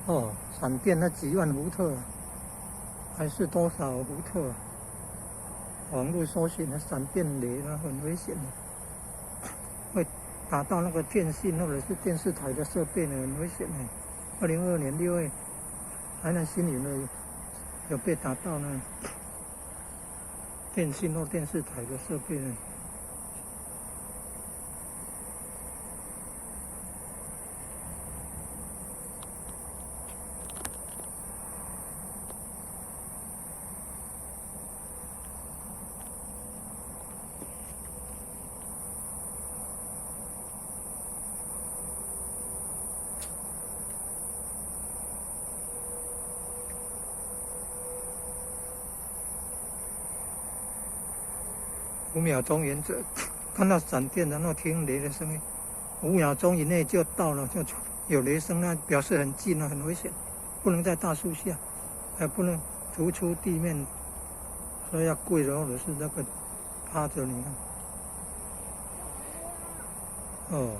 哦，闪电那几万伏特，还是多少伏特？网络搜寻的闪电雷那很危险的，会打到那个电信或者是电视台的设备呢，很危险的。2022年6月，台南新闻呢有被打到呢，电信或电视台的设备呢。5秒钟原则，看到闪电，然后听雷的声音，5秒钟以内就到了，就有雷声，那表示很近了，很危险，不能在大树下，还不能突出地面，所以要跪着或者是那个趴着，你看，哦。